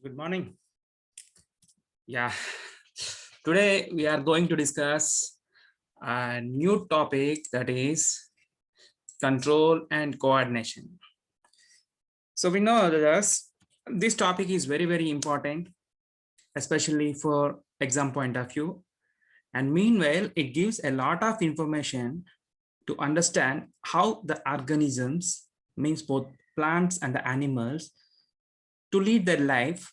Good morning. Yeah, today we are going to discuss a new topic, that is control and coordination. So we know that this topic is very important, especially for exam point of view. And meanwhile, it gives a lot of information to understand how the organisms, means both plants and the animals, to lead their life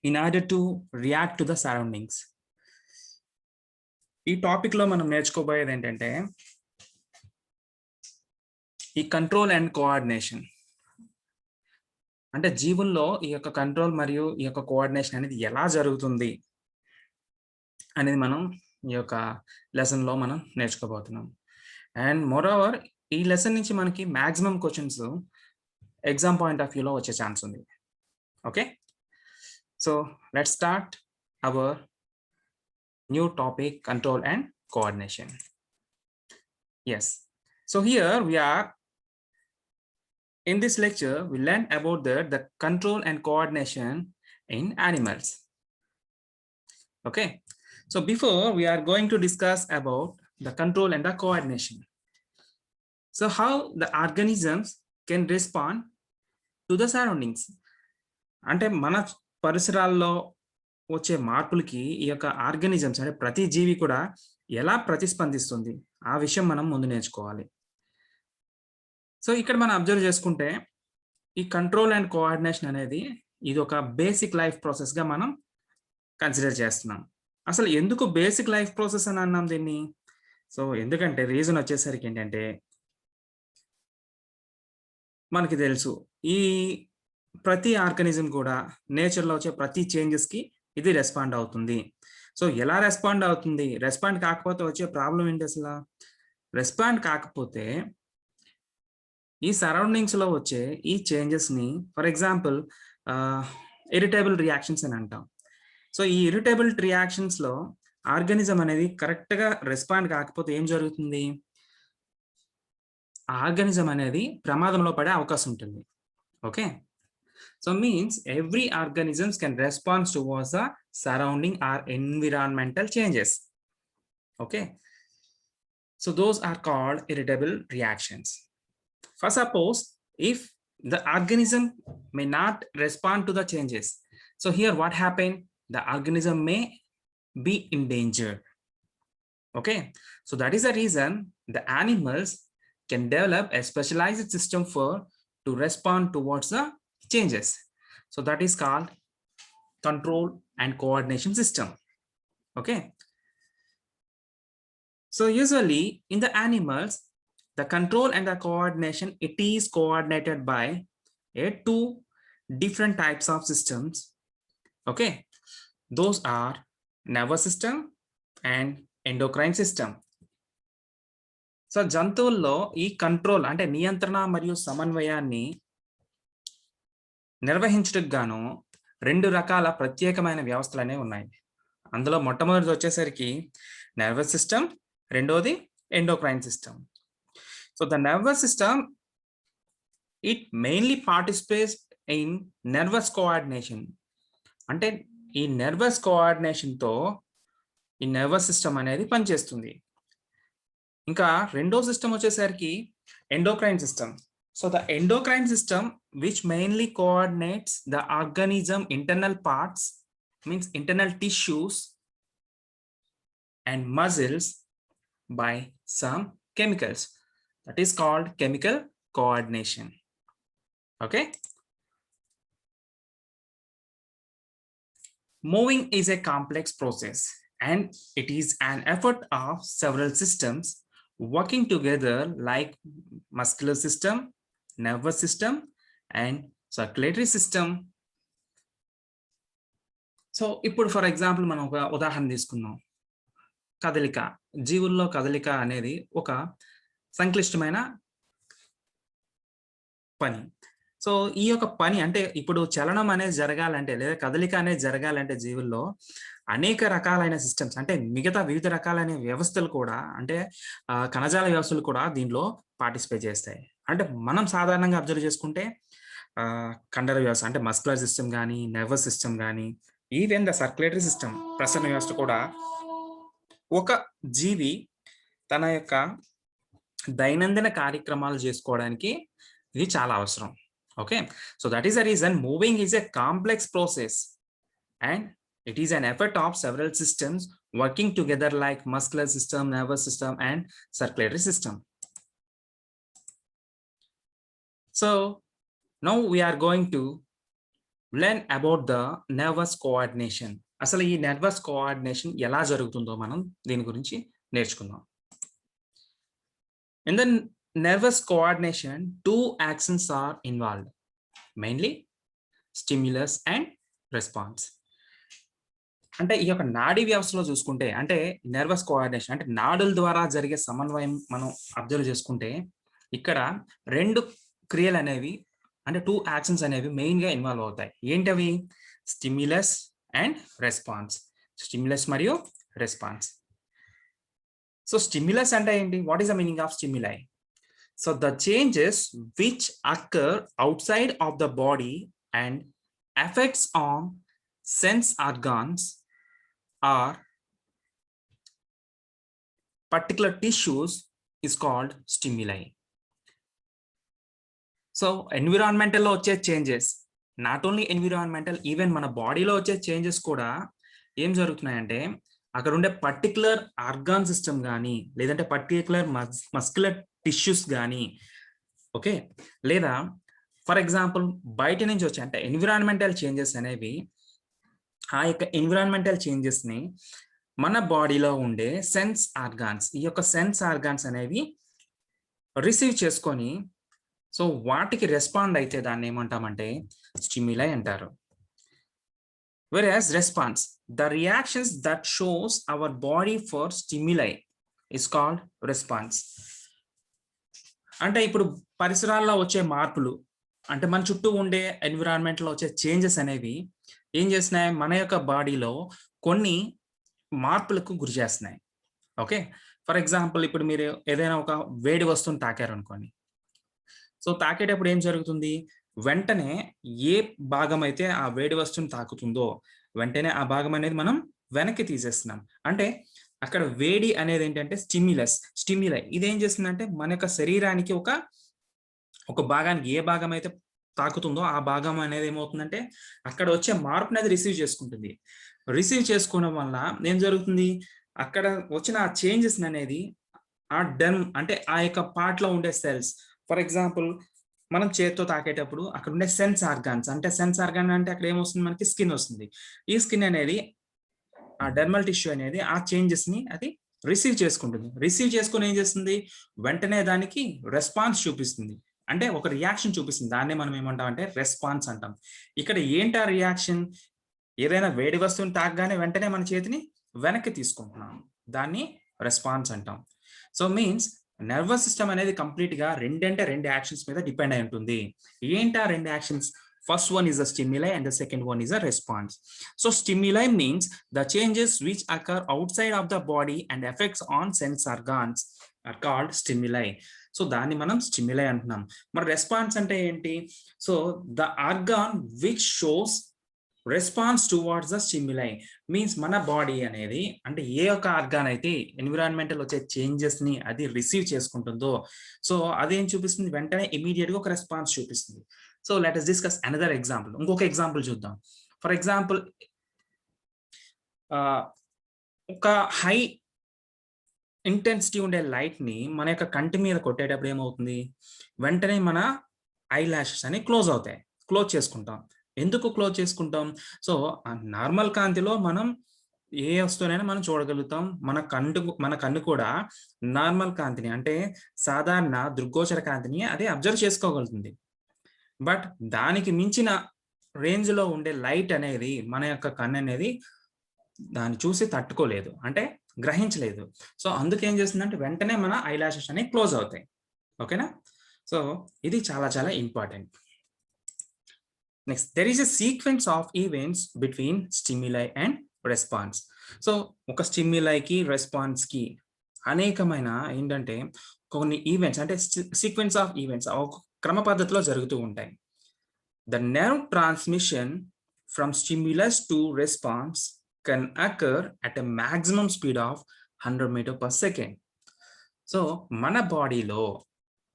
in order to react to the surroundings. ఈ topic లో మనం నేర్చుకోబోయేది ఏంటంటే ఈ control and coordination. అంటే జీవుల్లో ఈ యొక్క control మరియు ఈ యొక్క కోఆర్డినేషన్ అనేది ఎలా జరుగుతుంది అనేది మనం ఈ యొక్క లెసన్ లో మనం నేర్చుకోబోతున్నాం. అండ్ మోర్ ఓవర్ ఈ లెసన్ నుంచి మనకి maximum questions exam point of వ్యూలో వచ్చే ఛాన్స్ ఉంది. Okay, so let's start our new topic, control and coordination. Yes, so here we are in this lecture we learn about the control and coordination in animals. Okay, so before we are going to discuss about the control and the coordination, so how the organisms can respond to the surroundings. అంటే మన పరిసరాల్లో వచ్చే మార్పులకి ఈ యొక్క organisms అంటే ప్రతి జీవి కూడా ఎలా ప్రతిస్పందిస్తుంది ఆ విషయం మనం ముందు నేర్చుకోవాలి. సో ఇక్కడ మనం అబ్జర్వ్ చేసుకుంటే ఈ కంట్రోల్ అండ్ కోఆర్డినేషన్ అనేది ఇది ఒక బేసిక్ లైఫ్ ప్రాసెస్ గా మనం కన్సిడర్ చేస్తున్నాం. అసలు ఎందుకు బేసిక్ లైఫ్ ప్రాసెస్ అని అన్నాం దీన్ని? సో ఎందుకంటే రీజన్ వచ్చేసరికి ఏంటంటే మనకి తెలుసు ఈ ప్రతి ఆర్గానిజం కూడా నేచర్లో వచ్చే ప్రతి చేంజెస్కి ఇది రెస్పాండ్ అవుతుంది. సో ఎలా రెస్పాండ్ అవుతుంది? రెస్పాండ్ కాకపోతే వచ్చే ప్రాబ్లం ఏంటి? అసలు రెస్పాండ్ కాకపోతే ఈ సరౌండింగ్స్లో వచ్చే ఈ చేంజెస్ని, ఫర్ ఎగ్జాంపుల్ ఇరిటేబుల్ రియాక్షన్స్ అని అంటాం. సో ఈ ఇరిటేబుల్ రియాక్షన్స్లో ఆర్గానిజం అనేది కరెక్ట్గా రెస్పాండ్ కాకపోతే ఏం జరుగుతుంది? ఆర్గానిజం అనేది ప్రమాదంలో పడే అవకాశం ఉంటుంది. Okay, so means every organisms can respond towards the surrounding or environmental changes. Okay, so those are called irritable reactions. For suppose if the organism may not respond to the changes, so here what happened? The organism may be in danger. Okay, so that is the reason the animals can develop a specialized system to respond towards the changes. So that is called control and coordination system. Okay, so usually in the animals the control and the coordination, it is coordinated by two different types of systems. Okay, those are nervous system and endocrine system. So జంతువుల్లో ఈ control అంటే నియంత్రణ మరియు సమన్వయాన్ని నిర్వహించడానికి గాను రెండు రకాల ప్రత్యేకమైన వ్యవస్థలు అనేవి ఉన్నాయి. అందులో మొట్టమొదటిది వచ్చేసరికి నర్వస్ సిస్టమ్, రెండోది endocrine system. So the nervous system it mainly participates in nervous coordination. అంటే ఈ నర్వస్ కోఆర్డినేషన్తో ఈ నర్వస్ సిస్టమ్ అనేది పనిచేస్తుంది. ఇంకా రెండో సిస్టమ్ వచ్చేసరికి endocrine system. So the endocrine system, which mainly coordinates the organism internal parts, means internal tissues and muscles by some chemicals. That is called chemical coordination. Okay. Moving is a complex process and it is an effort of several systems working together like muscular system, nervous system and circulatory system. So ఇప్పుడు for example మనం ఒక ఉదాహరణ తీసుకుందాం. కదలిక, జీవుల్లో కదలిక అనేది ఒక సంక్లిష్టమైన పని. సో ఈ యొక్క పని అంటే ఇప్పుడు చలనం అనేది జరగాలంటే లేదా కదలిక అనేది జరగాలంటే జీవుల్లో అనేక రకాలైన సిస్టమ్స్ అంటే మిగతా వివిధ రకాలైన వ్యవస్థలు కూడా అంటే కణజాల వ్యవస్థలు కూడా దీనిలో పార్టిసిపేట్ చేస్తాయి. అంటే మనం సాధారణంగా అబ్జర్వ్ చేసుకుంటే కండర వ్యవస్థ అంటే మస్కులర్ సిస్టమ్ కానీ, నర్వస్ సిస్టమ్ కానీ, ఈవెన్ ద సర్క్యులేటరీ సిస్టమ్ ప్రసరణ వ్యవస్థ కూడా ఒక జీవి తన యొక్క దైనందిన కార్యక్రమాలు చేసుకోవడానికి ఇది చాలా అవసరం. Okay, so that is the reason moving is a complex process and it is an effort of several systems working together like muscular system, nervous system and circulatory system. So now we are going to learn about the nervous coordination. అసలు ఈ nervous coordination ఎలా జరుగుతుందో మనం దీని గురించి నేర్చుకుందాం. In the nervous coordination, two actions are involved, mainly stimulus and response. అంటే ఈ యొక్క నాడీ వ్యవస్థలో చూసుకుంటే, అంటే నర్వస్ కోఆర్డినేషన్ అంటే నాడుల ద్వారా జరిగే సమన్వయం మనం అబ్జర్వ్ చేసుకుంటే, ఇక్కడ రెండు క్రియలు అనేవి అంటే టూ యాక్షన్స్ అనేవి మెయిన్ గా ఇన్వాల్వ్ అవుతాయి. ఏంటవి? Stimulus and response. స్టిమ్యులస్ మరియు రెస్పాన్స్. సో స్టిమ్యులస్ అంటే ఏంటి? What is the meaning of stimuli? So the changes which occur outside of the body and effects on sense organs or particular tissues is called stimuli. So environmental lo వచ్చే changes, not only environmental, even మన బాడీలో వచ్చే changes కూడా ఏం జరుగుతున్నాయంటే అక్కడ ఉండే particular organ system కానీ, లేదంటే పర్టికులర్ మస్కులర్ టిష్యూస్ కానీ, ఓకే, లేదా ఫర్ ఎగ్జాంపుల్ బయట నుంచి వచ్చే అంటే ఎన్విరాన్మెంటల్ చేంజెస్ అనేవి ఆ యొక్క ఎన్విరాన్మెంటల్ చేంజెస్ ని మన బాడీలో ఉండే సెన్స్ ఆర్గాన్స్, ఈ యొక్క సెన్స్ ఆర్గాన్స్ అనేవి రిసీవ్ చేసుకొని సో వాటికి రెస్పాండ్ అయితే దాన్ని ఏమంటామంటే స్టిమ్యులై అంటారు. whereas response, the reactions that shows our body for stimuli is called response. అంటే ఇప్పుడు పరిసరాల్లో వచ్చే మార్పులు అంటే మన చుట్టూ ఉండే ఎన్విరాన్మెంట్ లో వచ్చే చేంజెస్ అనేవి ఏం చేస్తున్నాయి? మన యొక్క బాడీలో కొన్ని మార్పులకు గురి చేస్తున్నాయి. ఓకే, ఫర్ ఎగ్జాంపుల్ ఇప్పుడు మీరు ఏదైనా ఒక వేడి వస్తువుని తాకారు అనుకోండి. సో తాకేటప్పుడు ఏం జరుగుతుంది? వెంటనే ఏ భాగం అయితే ఆ వేడి వస్తువుని తాకుతుందో వెంటనే ఆ భాగం అనేది మనం వెనక్కి తీసేస్తున్నాం. అంటే అక్కడ వేడి అనేది ఏంటంటే స్టిమ్యులై. ఇదేం చేస్తుందంటే మన యొక్క శరీరానికి ఒక భాగానికి ఏ భాగం అయితే తాకుతుందో ఆ భాగం అనేది ఏమవుతుందంటే అక్కడ వచ్చే మార్పు అనేది రిసీవ్ చేసుకుంటుంది. రిసీవ్ చేసుకోవడం వల్ల ఏం జరుగుతుంది? అక్కడ వచ్చిన ఆ చేంజెస్ అనేది ఆ డర్మ్ అంటే ఆ యొక్క పార్ట్ లో ఉండే సెల్స్, ఫర్ ఎగ్జాంపుల్ మనం చేతితో తాకేటప్పుడు అక్కడ ఉండే సెన్స్ ఆర్గాన్స్, అంటే సెన్స్ ఆర్గాన్ అంటే అక్కడ ఏమొస్తుంది? మనకి స్కిన్ వస్తుంది. ఈ స్కిన్ అనేది ఆ డెర్మల్ టిష్యూ అనేది ఆ చేంజెస్ ని అది రిసీవ్ చేసుకుంటుంది. రిసీవ్ చేసుకుని ఏం చేస్తుంది? వెంటనే దానికి రెస్పాన్స్ చూపిస్తుంది, అంటే ఒక రియాక్షన్ చూపిస్తుంది. దాన్నే మనం ఏమంటాం అంటే రెస్పాన్స్ అంటాం. ఇక్కడ ఏంటి ఆ రియాక్షన్? ఏదైనా వేడి వస్తువుని తాగగానే వెంటనే మన చేతిని వెనక్కి తీసుకుంటున్నాం, దాన్ని రెస్పాన్స్ అంటాం. సో మీన్స్ నర్వస్ సిస్టమ్ అనేది కంప్లీట్ గా రెండు యాక్షన్స్ మీద డిపెండ్ అయి ఉంటుంది. ఏంటి ఆ రెండు actions? First one is a stimuli and the second one is a response. So stimuli means the changes which occur outside of the body and effects on sense organs are called stimuli. So దాన్ని మనం stimuli అంటున్నాం. మరి response అంటే ఏంటి? So the organ which shows response towards the stimuli means మన body అనేది అంటే ఏ ఒక్క ఆర్గాన్ అయితే ఎన్విరాన్మెంటల్ వచ్చే చేంజెస్ ని అది రిసీవ్ చేసుకుంటుందో సో అదేం చూపిస్తుంది? వెంటనే ఇమీడియట్ గా ఒక రెస్పాన్స్ చూపిస్తుంది. So let us discuss another example. ఇంకొక ఎగ్జాంపుల్ చూద్దాం. ఫర్ ఎగ్జాంపుల్ ఒక హై ఇంటెన్సిటీ ఉండే లైట్ ని మన యొక్క కంటి మీద కొట్టేటప్పుడు ఏమవుతుంది? వెంటనే మన ఐ లాషెస్ అని క్లోజ్ చేసుకుంటాం. ఎందుకు క్లోజ్ చేసుకుంటాం? సో నార్మల్ కాంతిలో మనం ఏ వస్తువునైనా మనం చూడగలుగుతాం. మన కన్ను కూడా నార్మల్ కాంతిని అంటే సాధారణ దృగ్గోచర కాంతిని అది అబ్జర్వ్ చేసుకోగలుగుతుంది. బట్ దానికి మించిన రేంజ్ లో ఉండే లైట్ అనేది మన యొక్క కన్ను అనేది దాన్ని చూసి తట్టుకోలేదు, అంటే గ్రహించలేదు. సో అందుకేం చేస్తుందంటే వెంటనే మన ఐ లాషెస్ అనేవి క్లోజ్ అవుతాయి. ఓకేనా? సో ఇది చాలా చాలా important. Next, there is a sequence of events between stimuli and response. So ఒక స్టిమ్యులైకి రెస్పాన్స్ కి అనేకమైన ఏంటంటే కొన్ని ఈవెంట్స్ అంటే సీక్వెన్స్ ఆఫ్ ఈవెంట్స్ ఒక క్రమ పద్ధతిలో జరుగుతూ ఉంటాయి. the nerve transmission from stimulus to response can occur at a maximum speed of 100 meters per second. So మన బాడీలో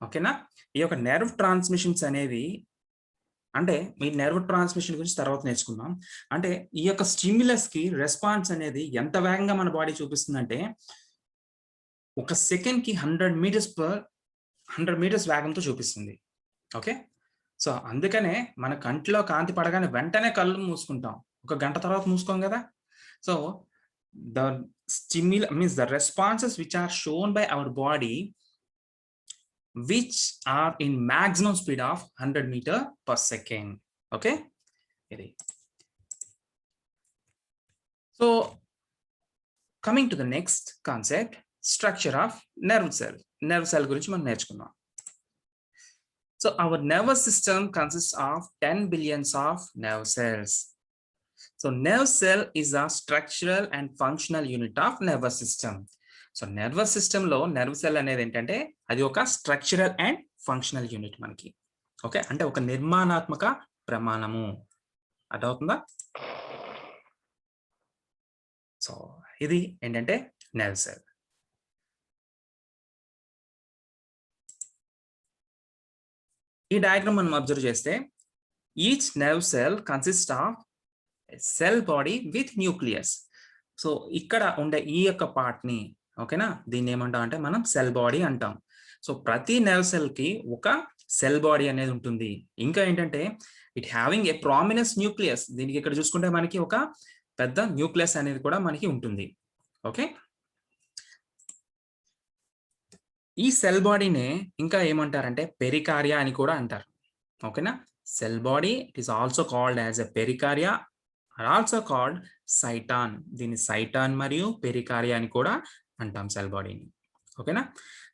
ఓకేనా ఈ యొక్క నెర్వ్ ట్రాన్స్మిషన్స్ అనేవి అంటే ఈ నెర్వ్ ట్రాన్స్మిషన్ గురించి తర్వాత నేర్చుకుందాం. అంటే ఈ యొక్క స్టిమ్యులస్ కి రెస్పాన్స్ అనేది ఎంత వేగంగా మన బాడీ చూపిస్తుందంటే ఒక సెకండ్ కి 100 మీటర్స్ వేగంతో చూపిస్తుంది. ఓకే, సో అందుకనే మన కంటిలో కాంతి పడగానే వెంటనే కళ్ళు మూసుకుంటాం, ఒక గంట తర్వాత మూసుకోం కదా. So the stimulus means the responses which are shown by our body which are in maximum speed of 100 meters per second. Okay, so coming to the next concept, structure of nerve cell gurinchi మనం నేర్చుకుందాం. So our nervous system consists of 10 billions of nerve cells. So nerve cell is a structural and functional unit of nervous system. So nervous సిస్టంలో nerve cell అనేది ఏంటంటే అది ఒక structural and functional unit మనకి. Okay, అంటే ఒక నిర్మాణాత్మక ప్రమాణము. అర్థమవుతుందా? సో ఇది ఏంటంటే నర్వ్ సెల్. ఈ డయాగ్రామ్ మనం అబ్జర్వ్ చేస్తే each nerve cell consist of cell body with nucleus. So ఇక్కడ ఉండే ఈ యొక్క పార్ట్ ని ఓకేనా దీన్ని ఏమంటాం అంటే మనం సెల్ బాడీ అంటాం. సో ప్రతి నర్వ్ సెల్ కి ఒక సెల్ బాడీ అనేది ఉంటుంది. ఇంకా ఏంటంటే it having a prominence nucleus. దీనికి ఇక్కడ చూసుకుంటే మనకి ఒక పెద్ద న్యూక్లియస్ అనేది కూడా మనకి ఉంటుంది. ఓకే, ఈ సెల్ బాడీనే ఇంకా ఏమంటారంటే పెరికార్డియా అని కూడా అంటారు. ఓకేనా, cell body it is also called as a pericardia or also called cyton. దీన్ని సైటాన్ మరియు పెరికార్డియా అని కూడా అంటాం సెల్ బాడీని. ఓకేనా,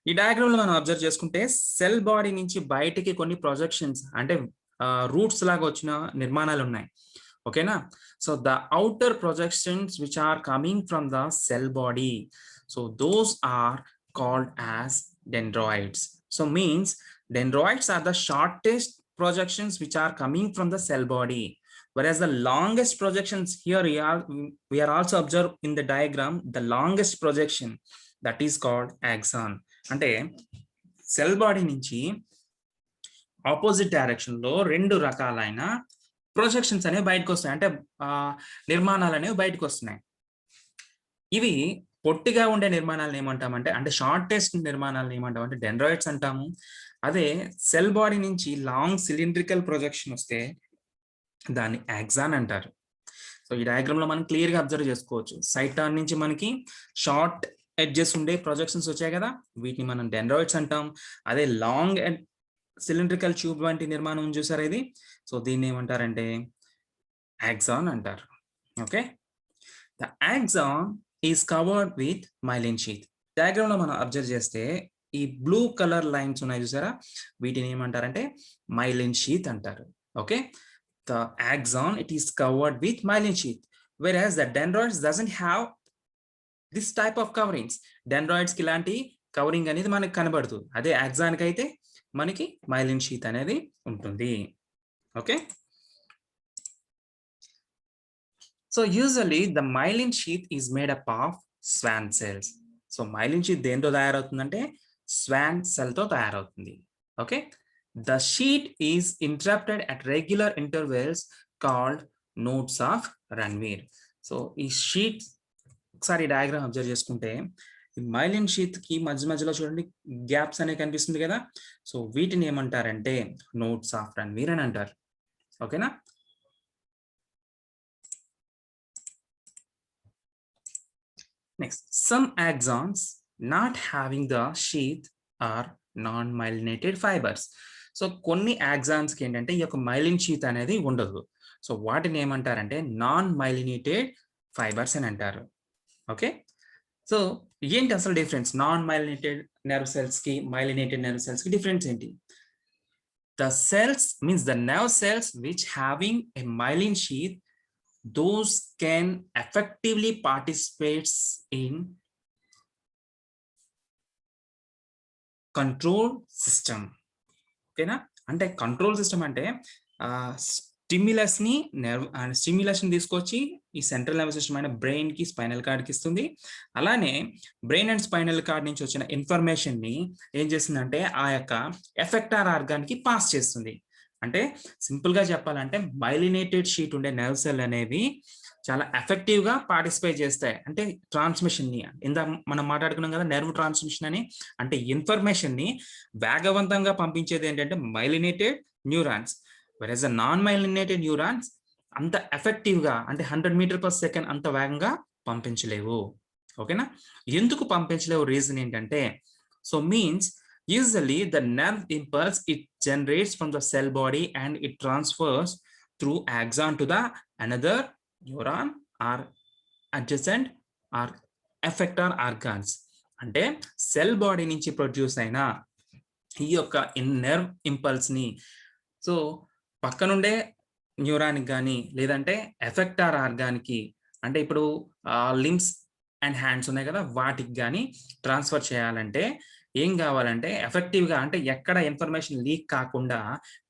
ఈ డయాగ్రామ్ లో మనం అబ్జర్వ్ చేసుకుంటే సెల్ బాడీ నుంచి బయటికి కొన్ని ప్రొజెక్షన్స్ అంటే రూట్స్ లాగా వచ్చిన నిర్మాణాలు ఉన్నాయి. ఓకేనా, so the outer projections which are coming from the cell body, so those are called as dendroids. So means dendroids are the shortest projections which are coming from the cell body, whereas the longest projections here we are also observed in the diagram the longest projection that is called axon. అంటే cell body నుంచి opposite direction లో రెండు రకాలైన projections అనేవి బయటకు వస్తాయి, అంటే నిర్మాణాలు అనేవి బయటకు వస్తున్నాయి. ఇవి పొట్టిగా ఉండే నిర్మాణాలను ఏమంటామంటే అంటే షార్టెస్ట్ నిర్మాణాలను ఏమంటామంటే డెండ్రాయిడ్స్ అంటాము. అదే సెల్ బాడీ నుంచి లాంగ్ సిలిండ్రికల్ ప్రొజెక్షన్ వస్తే దాన్ని యాక్సాన్ అంటారు. సో ఈ డయాగ్రామ్ లో మనం క్లియర్ గా అబ్జర్వ్ చేసుకోవచ్చు. సైటాన్ నుంచి మనకి షార్ట్ ఎడ్జెస్ ఉండే ప్రొజెక్షన్స్ వచ్చాయి కదా, వీటిని మనం డెండ్రాయిడ్స్ అంటాం. అదే లాంగ్ అండ్ సిలిండ్రికల్ ట్యూబ్ వంటి నిర్మాణం చూసారు ఇది, సో దీన్ని ఏమంటారంటే యాక్సాన్ అంటారు. Okay, the axon is covered with myelin sheath. Diagram లో మనం అబ్జర్వ్ చేస్తే ఈ బ్లూ కలర్ లైన్స్ ఉన్నాయి చూసారా, వీటిని ఏమంటారంటే మైలిన్ షీత్ అంటారు. Okay, the axon it is covered with myelin sheath, whereas the dendroids doesn't have this type of coverings. dendroids కి ఇలాంటి కవరింగ్ అనేది మనకి కనబడదు. అదే యాక్సాన్ కి అయితే మనకి మైలిన్ షీత్ అనేది ఉంటుంది. Okay, so usually the myelin sheath is made up of Schwann cells. So myelin sheath దేంతో తయారవుతుందంటే Schwann cell తో తయారవుతుంది. Okay, the sheath is interrupted at regular intervals called nodes of Ranvier. So ఈ sheet ఒకసారి diagram observe చేసుకుంటే ఈ myelin sheath కి మధ్య మధ్యలో చూడండి గ్యాప్స్ అనేవి కనిపిస్తుంది కదా, సో వీటిని ఏమంటారంటే నోడ్స్ ఆఫ్ రణ్వీర్ అని అంటారు. ఓకేనా, next, some axons not having the sheath are non-myelinated fibers. So కొన్ని axons కి ఏంటంటే ఈ యొక్క మైలిన్ షీత్ అనేది ఉండదు. సో వాటిని ఏమంటారంటే నాన్ మైలినేటెడ్ ఫైబర్స్ అని అంటారు. ఓకే, సో ఏంటి అసలు difference non myelinated nerve cells కి మైలినేటెడ్ నెర్వ్ సెల్స్ కి డిఫరెన్స్ ఏంటి? The cells means the nerve cells which having a myelin sheath, those can effectively participate in control system. ఓకేనా, అంటే control system అంటే స్టిమ్యులస్ని స్టిమ్యులస్ని తీసుకొచ్చి ఈ సెంట్రల్ నర్వస్ సిస్టమ్ అయిన బ్రెయిన్కి స్పైనల్ కార్డ్కి ఇస్తుంది. అలానే బ్రెయిన్ అండ్ స్పైనల్ కార్డ్ నుంచి వచ్చిన ఇన్ఫర్మేషన్ని ఏం చేస్తుందంటే ఆ యొక్క ఎఫెక్టార్ ఆర్గాన్కి పాస్ చేస్తుంది. అంటే సింపుల్గా చెప్పాలంటే మైలినేటెడ్ షీట్ ఉండే నర్వ్ సెల్ అనేవి చాలా ఎఫెక్టివ్గా పార్టిసిపేట్ చేస్తాయి. అంటే ట్రాన్స్మిషన్ని ఇందాక మనం మాట్లాడుకున్నాం కదా నర్వ్ ట్రాన్స్మిషన్ అని, అంటే ఇన్ఫర్మేషన్ని వేగవంతంగా పంపించేది ఏంటంటే myelinated neurons. వెరస్ non myelinated neurons అంత ఎఫెక్టివ్గా అంటే 100 మీటర్/సెకండ్ అంత వేగంగా పంపించలేవు. ఓకేనా? ఎందుకు పంపించలేవు రీజన్ ఏంటంటే, so means usually the nerve impulse it generates from the cell body and it transfers through axon to the another neuron or adjacent or effector organs. అంటే cell body నుంచి ప్రొడ్యూస్ అయిన ఈ యొక్క నర్వ్ ఇంపల్స్ ని so పక్కనుండే న్యూరాన్కి కానీ లేదంటే effector ఆర్గాన్కి, అంటే ఇప్పుడు లిమ్స్ అండ్ హ్యాండ్స్ ఉన్నాయి కదా వాటికి కానీ ట్రాన్స్ఫర్ చేయాలంటే ఏం కావాలంటే ఎఫెక్టివ్గా అంటే ఎక్కడ ఇన్ఫర్మేషన్ లీక్ కాకుండా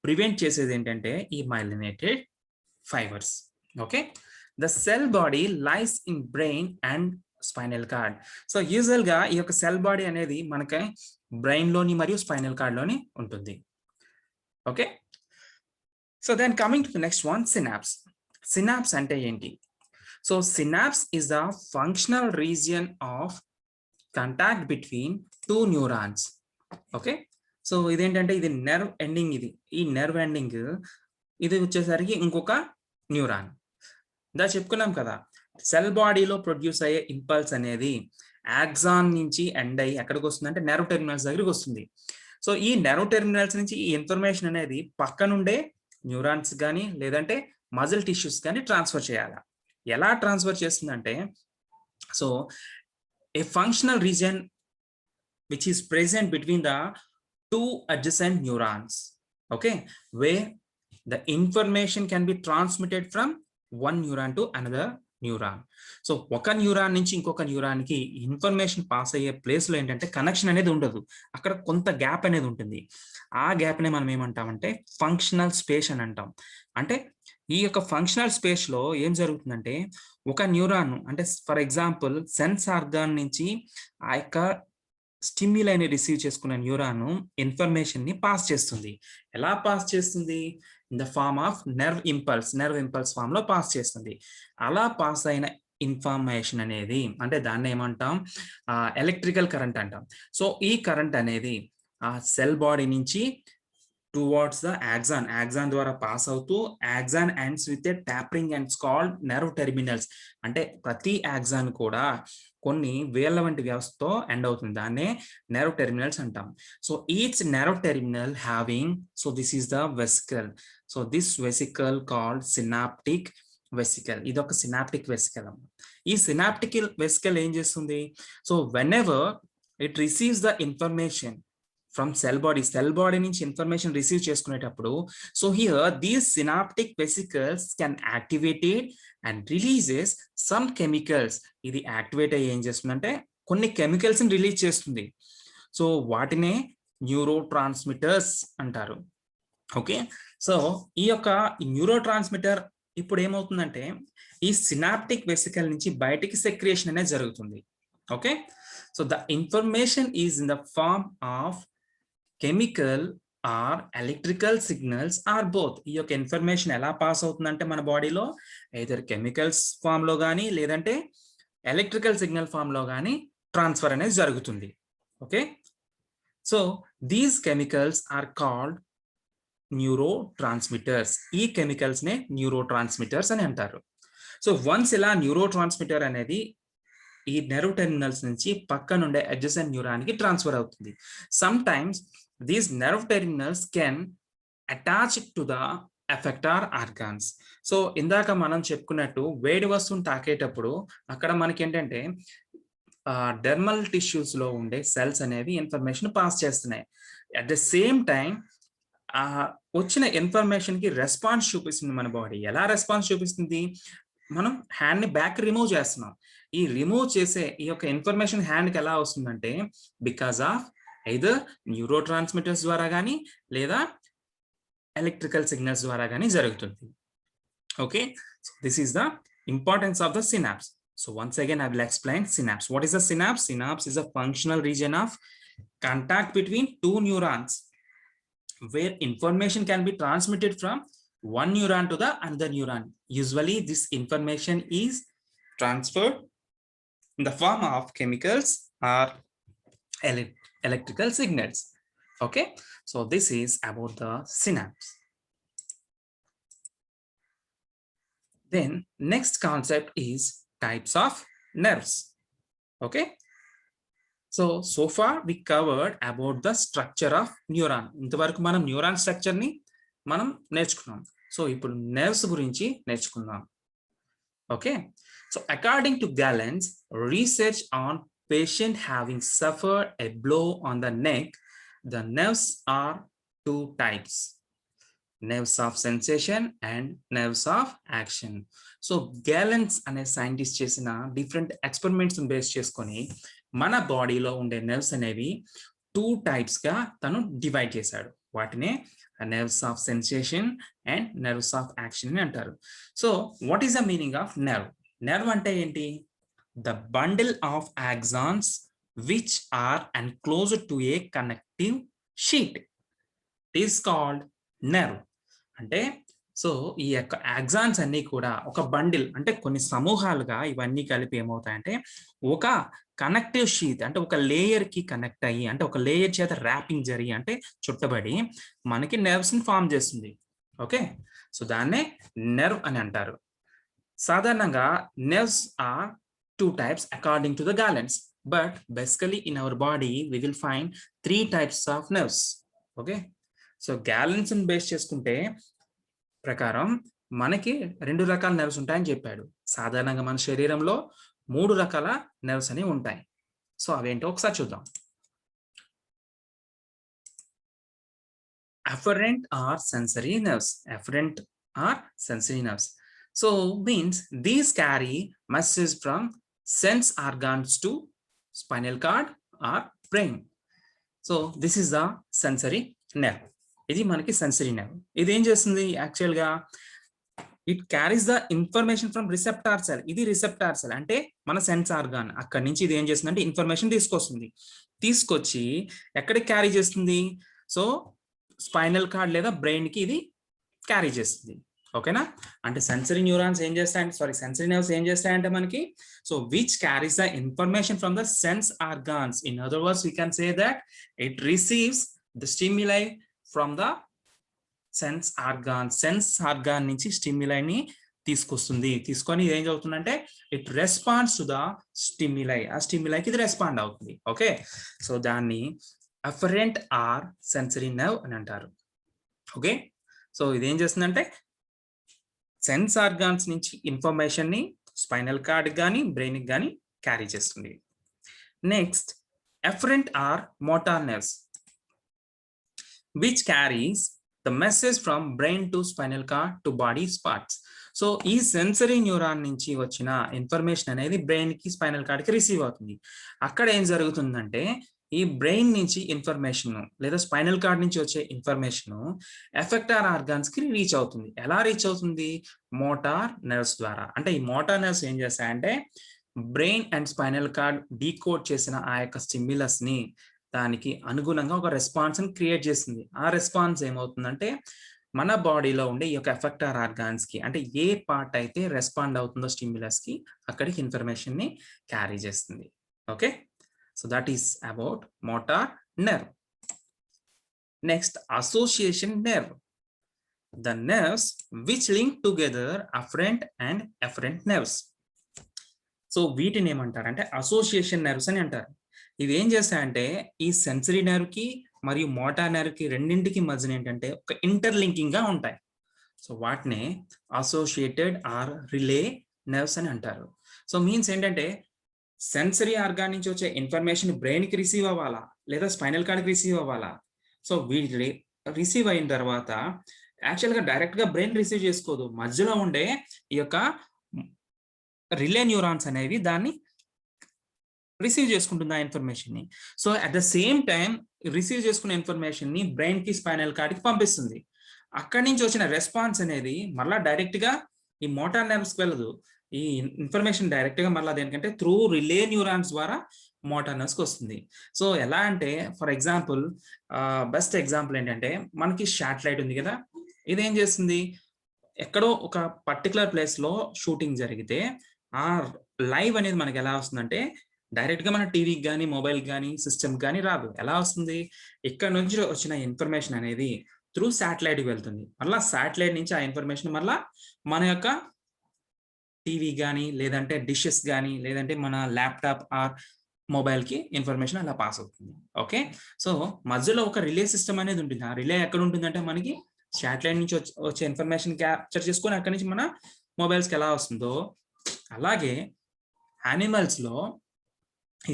ప్రివెంట్ చేసేది ఏంటంటే ఈ myelinated fibres. Okay, the cell body lies in brain and spinal cord. So యూజువల్గా ఈ యొక్క సెల్ బాడీ అనేది మనకి బ్రెయిన్లోని మరియు స్పైనల్ కార్డ్లోని ఉంటుంది. Okay, so then coming to the next one, synapse. Synapse అంటే ఏంటి? So synapse is the functional region of contact between two neurons. Okay, so ఇదేంటంటే ఇది నెర్వ్ ఎండింగ్. ఈ నెర్వ్ ఎండింగ్ ఇది వచ్చేసరికి ఇంకొక న్యూరాన్. దా చెప్పుకున్నాం కదా సెల్ బాడీలో ప్రొడ్యూస్ అయ్యే ఇంపల్స్ అనేది యాక్సాన్ నుంచి ఎండ్ అయ్యి ఎక్కడికి వస్తుంది అంటే నెర్వ్ టెర్మినల్స్ దగ్గరికి వస్తుంది. సో ఈ నెర్వ్ టెర్మినల్స్ నుంచి ఈ ఇన్ఫర్మేషన్ అనేది పక్కనుండే న్యూరాన్స్ కానీ లేదంటే మజిల్ టిష్యూస్ కానీ ట్రాన్స్ఫర్ చేయాలి. ఎలా ట్రాన్స్ఫర్ చేస్తుందంటే, so a functional region which is present between the two adjacent neurons, okay, where the information can be transmitted from one neuron to another neuron. So ఒక neuron నుంచి ఇంకొక న్యూరాన్కి information pass అయ్యే ప్లేస్లో ఏంటంటే connection అనేది ఉండదు, అక్కడ కొంత గ్యాప్ అనేది ఉంటుంది. ఆ గ్యాప్నే మనం ఏమంటామంటే ఫంక్షనల్ స్పేస్ అని అంటాం. అంటే ఈ యొక్క ఫంక్షనల్ స్పేస్లో ఏం జరుగుతుందంటే ఒక న్యూరాన్ అంటే ఫర్ ఎగ్జాంపుల్ సెన్స్ ఆర్గాన్ నుంచి ఆ యొక్క స్టిమ్యులైని రిసీవ్ చేసుకున్న న్యూరాన్ ఇన్ఫర్మేషన్ ని పాస్ చేస్తుంది. ఎలా పాస్ చేస్తుంది? In the form of nerve impulse form లో పాస్ చేస్తుంది. అలా పాస్ అయిన ఇన్ఫర్మేషన్ అనేది అంటే దాన్ని ఏమంటాం ఎలక్ట్రికల్ కరెంట్ అంటాం. సో ఈ కరెంట్ అనేది ఆ సెల్ బాడీ నుంచి towards the axon ద్వారా పాస్ అవుతూ axon ends with a tapering and called nerve terminals. అంటే ప్రతి axon కూడా కొన్ని వేళ్ల వంటి వ్యవస్థతో ఎండ్ అవుతుంది, దాన్నే నెర్వ్ టెర్మినల్స్ అంటాం. So each nerve terminal having, so this is the vesicle. So this vesicle called synaptic vesicle. ఇది ఒక సినాప్టిక్ వెసికల్. ఈ సినాప్టిక్ వెసికల్ ఏం చేస్తుంది? So whenever it receives the information from cell body నుంచి information receive చేసుకునేటప్పుడు, so here these synaptic vesicles can activated and releases some chemicals. ఇది activate అయ్యి ఏం చేస్తుందంటే కొన్ని కెమికల్స్ ని రిలీజ్ చేస్తుంది. సో వాటినే న్యూరో ట్రాన్స్మిటర్స్ అంటారు. ఓకే, సో ఈ యొక్క న్యూరో ట్రాన్స్మిటర్ ఇప్పుడు ఏమవుతుందంటే ఈ సినాప్టిక్ వెసికల్ నుంచి బయటికి సెక్రియేషన్ అనేది జరుగుతుంది. Okay, so the information is in the form of chemical or electrical signals or both. ఈ యొక్క ఇన్ఫర్మేషన్ ఎలా పాస్ అవుతుందంటే మన బాడీలో ఐదర్ కెమికల్స్ ఫామ్ లో కానీ లేదంటే ఎలక్ట్రికల్ సిగ్నల్ ఫామ్ లో కానీ ట్రాన్స్ఫర్ అనేది జరుగుతుంది. Okay, so these chemicals are called neurotransmitters. ఈ కెమికల్స్ నే న్యూరో ట్రాన్స్మిటర్స్ అని అంటారు. సో వన్స్ ఇలా న్యూరో ట్రాన్స్మిటర్ అనేది ఈ నెర్వ్ టెర్మినల్స్ నుంచి పక్కనుండే అడ్జసెంట్ న్యూరాన్ కి ట్రాన్స్ఫర్ అవుతుంది. Sometimes these nerve terminals can attach to the effector organs. So ఇందాక మనం చెప్పుకున్నట్టు వేడి వస్తువుని తాకేటప్పుడు అక్కడ మనకి ఏంటంటే డెర్మల్ టిష్యూస్ లో ఉండే సెల్స్ అనేవి ఇన్ఫర్మేషన్ పాస్ చేస్తున్నాయి. అట్ ద సేమ్ టైం వచ్చిన ఇన్ఫర్మేషన్ కి రెస్పాన్స్ చూపిస్తుంది మన బాడీ. ఎలా రెస్పాన్స్ చూపిస్తుంది? మనం హ్యాండ్ ని బ్యాక్ రిమూవ్ చేస్తున్నాం. ఈ రిమూవ్ చేసే ఈ యొక్క ఇన్ఫర్మేషన్ హ్యాండ్ కి ఎలా వస్తుందంటే because of either neuro transmitters ద్వారా కానీ లేదా ఎలక్ట్రికల్ సిగ్నల్స్ ద్వారా కానీ జరుగుతుంది. Okay, so this is the importance of the synapse. So once again I will explain synapse. What is the synapse? Synapse is a functional region of contact between two neurons where information can be transmitted from one neuron to the another neuron. Usually this information is transferred in the form of chemicals or electrical signals. Okay, so this is about the synapse. Then next concept is types of nerves. Okay, so far we covered about the structure of neuron. ఇంతవరకు మనం neuron structure ని మనం నేర్చుకున్నాం. So ఇప్పుడు nerves గురించి నేర్చుకుందాం. Okay, so according to Gallen's research on patient having suffered a blow on the neck, the nerves are two types: nerves of sensation and nerves of action. So Gallen's అనే scientist చేసిన different experiments base చేసుకొని మన బాడీలో ఉండే nerves అనేవి two types గా తను divide చేశాడు. వాటినే nerves of sensation and nerves of action అని అంటారు. So what is the meaning of nerve? nerve అంటే ఏంటి? The bundle of axons which are enclosed to a connective sheet is called nerve. అంటే so ఈ యొక్క axons అన్ని కూడా ఒక బండిల్ అంటే కొన్ని సమూహాలుగా ఇవన్నీ కలిపి ఏమవుతాయంటే ఒక కనెక్టివ్ షీట్ అంటే ఒక లేయర్ కి కనెక్ట్ అయ్యి అంటే ఒక లేయర్ చేత ర్యాపింగ్ జరిగి అంటే చుట్టబడి మనకి నెర్వ్స్ ని ఫామ్ చేస్తుంది. ఓకే, సో దాన్నే నెర్వ్ అని అంటారు. సాధారణంగా nerves are two types according to the Gallen's, but basically in our body we will find three types of nerves. Okay, so Gallen's ని బేస్ చేసుకుంటే ప్రకారం మనకి రెండు రకాల నెర్వ్స్ ఉంటాయని చెప్పాడు. సాధారణంగా మన శరీరంలో మూడు రకాల నెర్వ్స్ అనేవి ఉంటాయి. సో అవేంటో ఒకసారి చూద్దాం. afferent or sensory nerves. Afferent or sensory nerves. So means these carry messages from sense organs to spinal cord or brain. So this is the sensory nerve. ఇది మనకి సెన్సరీ నెర్వ్. ఇది ఏం చేస్తుంది యాక్చువల్ గా? It carries the information from receptor cell. ఇది receptor cell అంటే మన sense organ. అక్కడి నుంచి ఇది ఏం చేస్తుందంటే ఇన్ఫర్మేషన్ తీసుకొస్తుంది. తీసుకొచ్చి ఎక్కడికి క్యారీ చేస్తుంది? సో స్పైనల్ కార్డ్ లేదా బ్రెయిన్ కి ఇది క్యారీ చేస్తుంది. ఓకేనా? అంటే సెన్సరీ న్యూరాన్స్ ఏం చేస్తాయంటే సెన్సరీ నెర్వ్స్ ఏం చేస్తాయంటే మనకి so which carries the information from the sense organs. In other words we can say that it receives the stimuli from the sense organ నుంచి స్టిమ్యులైని తీసుకొస్తుంది. తీసుకొని ఏం అవుతుందంటే it responds to the stimuli. ఆ స్టిమ్యులైకి ఇది రెస్పాండ్ అవుతుంది. ఓకే, సో దాన్ని afferent are sensory nerve అని అంటారు. ఓకే, సో ఇదేం చేస్తుందంటే సెన్స్ ఆర్గాన్స్ నుంచి ఇన్ఫర్మేషన్ ని స్పైనల్ కార్డ్ కానీ బ్రెయిన్ కి కానీ క్యారీ చేస్తుంది. Next efferent are motor nerves which carries the message from brain to spinal cord to body parts. So ఈ సెన్సరీ న్యూరాన్ నుంచి వచ్చిన ఇన్ఫర్మేషన్ అనేది బ్రెయిన్ కి స్పైనల్ కార్డ్ కి రిసీవ్ అవుతుంది. అక్కడ ఏం జరుగుతుందంటే ఈ బ్రెయిన్ నుంచి ఇన్ఫర్మేషన్ లేదా స్పైనల్ కార్డ్ నుంచి వచ్చే ఇన్ఫర్మేషన్ ఎఫెక్టార్ ఆర్గాన్స్ కి రీచ్ అవుతుంది. ఎలా రీచ్ అవుతుంది? మోటార్ నెర్వ్స్ ద్వారా. అంటే ఈ మోటార్ నెర్వ్స్ ఏం చేస్తాయంటే brain and spinal cord decode చేసిన ఆ యొక్క స్టిమ్యులస్ ని దానికి అనుగుణంగా ఒక రెస్పాన్స్ ని క్రియేట్ చేస్తుంది. ఆ రెస్పాన్స్ ఏమవుతుందంటే మన బాడీలో ఉండే ఈ యొక్క ఎఫెక్టార్ ఆర్గాన్స్ కి అంటే ఏ పార్ట్ అయితే రెస్పాండ్ అవుతుందో స్టిమ్యులస్ కి అక్కడికి ఇన్ఫర్మేషన్ ని క్యారీ చేస్తుంది. Okay, so that is about motor nerve. Next association nerve. The nerves which link together afferent and efferent nerves. So వీటిని ఏమంటారంటే అసోసియేషన్ నెర్వ్స్ అని అంటారు. ఇవి ఏం చేస్తాయంటే ఈ సెన్సరీ నెర్వ్ కి మరియు మోటార్ నెర్వ్ కి రెండింటికి మధ్యన ఏంటంటే ఒక ఇంటర్లింకింగ్ గా ఉంటాయి. సో వాటిని అసోసియేటెడ్ ఆర్ రిలే నెర్వ్స్ అని అంటారు. సో మీన్స్ ఏంటంటే సెన్సరీ ఆర్గాన్ నుంచి వచ్చే ఇన్ఫర్మేషన్ బ్రెయిన్ కి రిసీవ్ అవ్వాలా లేదా స్పైనల్ కార్డ్ కి రిసీవ్ అవ్వాలా. సో వీటి రిసీవ్ అయిన తర్వాత యాక్చువల్ గా డైరెక్ట్ గా బ్రెయిన్ రిసీవ్ చేసుకోదు. మధ్యలో ఉండే ఈ యొక్క రిలే న్యూరాన్స్ అనేవి దాన్ని రిసీవ్ చేసుకుంటుంది ఆ ఇన్ఫర్మేషన్ ని. So at the same time receive చేసుకున్న ఇన్ఫర్మేషన్ ని బ్రెయిన్ కి స్పైనల్ కార్డ్ కి పంపిస్తుంది. అక్కడి నుంచి వచ్చిన రెస్పాన్స్ అనేది మళ్ళీ డైరెక్ట్గా ఈ మోటార్ నెర్వ్స్కి వెళ్ళదు. ఈ ఇన్ఫర్మేషన్ డైరెక్ట్గా మళ్ళీ దేనికంటే త్రూ రిలే న్యూరాన్స్ ద్వారా మోటార్ నెర్వ్స్కి వస్తుంది. సో ఎలా అంటే ఫర్ ఎగ్జాంపుల్ బెస్ట్ ఎగ్జాంపుల్ ఏంటంటే మనకి శాటిలైట్ ఉంది కదా, ఇదేం చేస్తుంది, ఎక్కడో ఒక పర్టికులర్ ప్లేస్లో షూటింగ్ జరిగితే ఆ లైవ్ అనేది మనకి ఎలా వస్తుందంటే డైరెక్ట్గా మన టీవీకి కానీ మొబైల్కి కానీ సిస్టమ్కి కానీ రాదు. ఎలా వస్తుంది, ఇక్కడ నుంచి వచ్చిన ఇన్ఫర్మేషన్ అనేది త్రూ శాటిలైట్కి వెళ్తుంది. మళ్ళీ శాటిలైట్ నుంచి ఆ ఇన్ఫర్మేషన్ మళ్ళీ మన యొక్క టీవీ కానీ లేదంటే డిషెస్ కానీ లేదంటే మన ల్యాప్టాప్ ఆర్ మొబైల్కి ఇన్ఫర్మేషన్ అలా పాస్ అవుతుంది. ఓకే, సో మధ్యలో ఒక రిలే సిస్టమ్ అనేది ఉంటుంది. ఆ రిలే ఎక్కడ ఉంటుందంటే మనకి శాటిలైట్ నుంచి వచ్చే ఇన్ఫర్మేషన్ క్యాప్చర్ చేసుకొని అక్కడి నుంచి మన మొబైల్స్కి ఎలా వస్తుందో అలాగే యానిమల్స్లో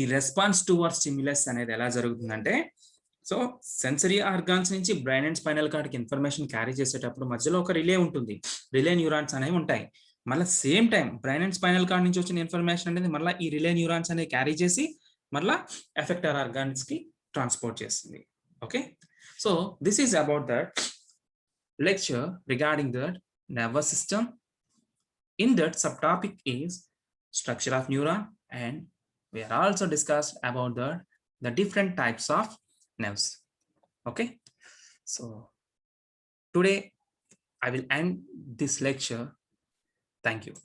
ఈ రెస్పాన్స్ టువర్డ్స్ స్టిమ్యులస్ అనేది ఎలా జరుగుతుందంటే, సో సెన్సరీ ఆర్గాన్స్ నుంచి బ్రెయిన్ అండ్ స్పైనల్ కార్డ్కి ఇన్ఫర్మేషన్ క్యారీ చేసేటప్పుడు మధ్యలో ఒక రిలే ఉంటుంది, రిలే న్యూరాన్స్ అనేవి ఉంటాయి. మళ్ళీ same time brain and spinal cord నుంచి వచ్చిన ఇన్ఫర్మేషన్ అనేది మళ్ళీ ఈ రిలే న్యూరాన్స్ అనేది క్యారీ చేసి మళ్ళీ ఎఫెక్టర్ ఆర్గాన్స్కి ట్రాన్స్పోర్ట్ చేస్తుంది. Okay, so this is about that lecture regarding the nervous system. In that subtopic is structure of neuron, and we are also discussed about the different types of nerves. Okay, so today I will end this lecture. Thank you.